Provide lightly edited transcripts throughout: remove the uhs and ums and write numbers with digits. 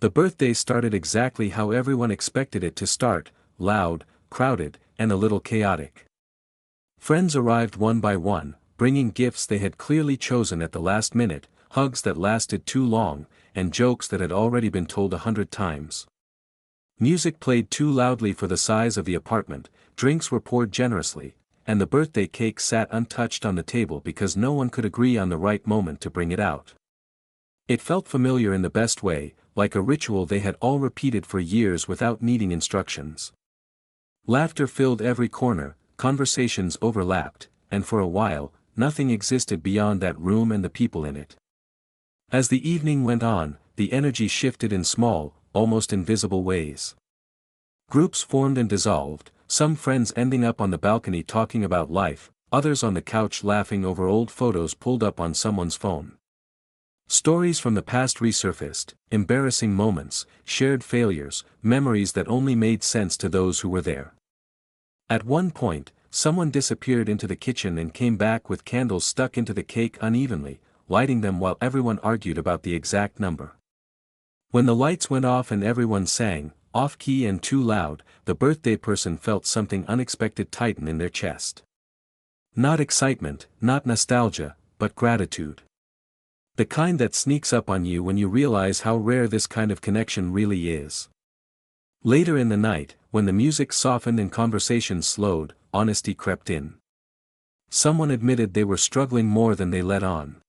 The birthday started exactly how everyone expected it to start, loud, crowded, and a little chaotic. Friends arrived one by one, bringing gifts they had clearly chosen at the last minute, hugs that lasted too long, and jokes that had already been told 100 times. Music played too loudly for the size of the apartment, drinks were poured generously, and the birthday cake sat untouched on the table because no one could agree on the right moment to bring it out. It felt familiar in the best way, like a ritual they had all repeated for years without needing instructions. Laughter filled every corner, conversations overlapped, and for a while, nothing existed beyond that room and the people in it. As the evening went on, the energy shifted in small, almost invisible ways. Groups formed and dissolved, some friends ending up on the balcony talking about life, others on the couch laughing over old photos pulled up on someone's phone. Stories from the past resurfaced, embarrassing moments, shared failures, memories that only made sense to those who were there. At one point, someone disappeared into the kitchen and came back with candles stuck into the cake unevenly, lighting them while everyone argued about the exact number. When the lights went off and everyone sang, off-key and too loud, the birthday person felt something unexpected tighten in their chest. Not excitement, not nostalgia, but gratitude. The kind that sneaks up on you when you realize how rare this kind of connection really is. Later in the night, when the music softened and conversations slowed, honesty crept in. Someone admitted they were struggling more than they let on.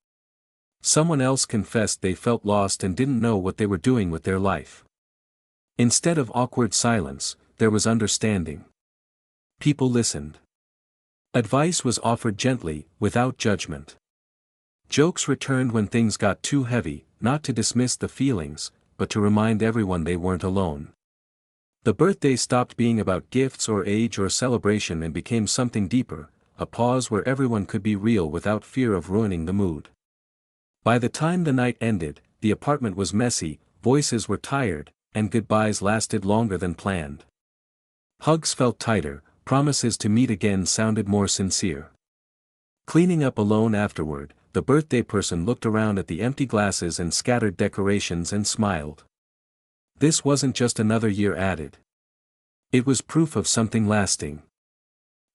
Someone else confessed they felt lost and didn't know what they were doing with their life. Instead of awkward silence, there was understanding. People listened. Advice was offered gently, without judgment. Jokes returned when things got too heavy, not to dismiss the feelings, but to remind everyone they weren't alone. The birthday stopped being about gifts or age or celebration and became something deeper, a pause where everyone could be real without fear of ruining the mood. By the time the night ended, the apartment was messy, voices were tired, and goodbyes lasted longer than planned. Hugs felt tighter, promises to meet again sounded more sincere. Cleaning up alone afterward, the birthday person looked around at the empty glasses and scattered decorations and smiled. This wasn't just another year added. It was proof of something lasting.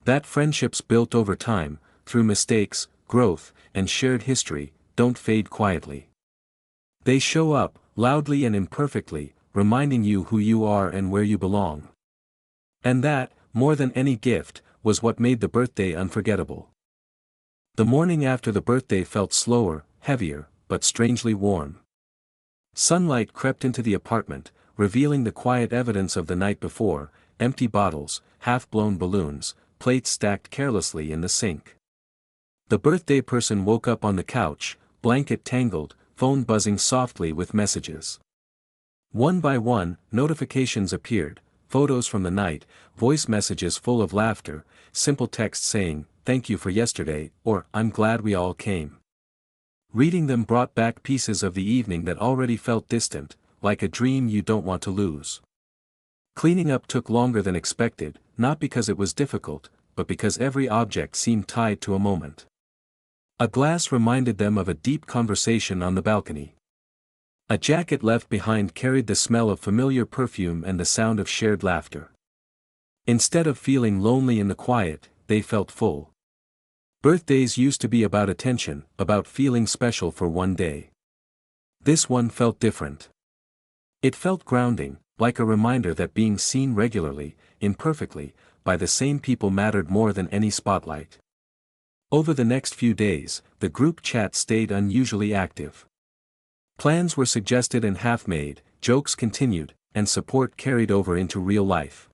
That friendships built over time, through mistakes, growth, and shared history, don't fade quietly. They show up, loudly and imperfectly, reminding you who you are and where you belong. And that, more than any gift, was what made the birthday unforgettable. The morning after the birthday felt slower, heavier, but strangely warm. Sunlight crept into the apartment, revealing the quiet evidence of the night before, empty bottles, half-blown balloons, plates stacked carelessly in the sink. The birthday person woke up on the couch, blanket tangled, phone buzzing softly with messages. One by one, notifications appeared, photos from the night, voice messages full of laughter, simple text saying, "Thank you for yesterday," or "I'm glad we all came." Reading them brought back pieces of the evening that already felt distant, like a dream you don't want to lose. Cleaning up took longer than expected, not because it was difficult, but because every object seemed tied to a moment. A glass reminded them of a deep conversation on the balcony. A jacket left behind carried the smell of familiar perfume and the sound of shared laughter. Instead of feeling lonely in the quiet, they felt full. Birthdays used to be about attention, about feeling special for one day. This one felt different. It felt grounding, like a reminder that being seen regularly, imperfectly, by the same people mattered more than any spotlight. Over the next few days, the group chat stayed unusually active. Plans were suggested and half-made, jokes continued, and support carried over into real life.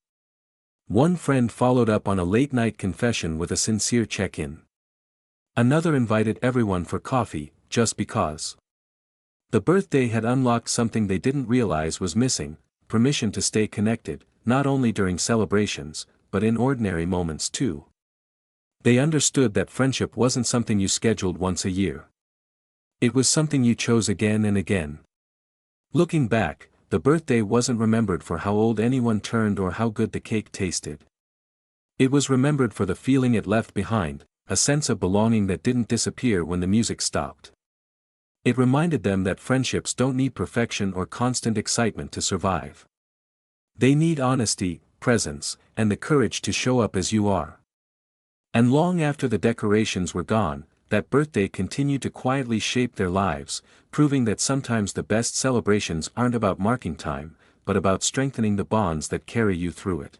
One friend followed up on a late-night confession with a sincere check-in. Another invited everyone for coffee, just because. The birthday had unlocked something they didn't realize was missing, permission to stay connected, not only during celebrations, but in ordinary moments too. They understood that friendship wasn't something you scheduled once a year. It was something you chose again and again. Looking back, the birthday wasn't remembered for how old anyone turned or how good the cake tasted. It was remembered for the feeling it left behind, a sense of belonging that didn't disappear when the music stopped. It reminded them that friendships don't need perfection or constant excitement to survive. They need honesty, presence, and the courage to show up as you are. And long after the decorations were gone, that birthday continued to quietly shape their lives, proving that sometimes the best celebrations aren't about marking time, but about strengthening the bonds that carry you through it.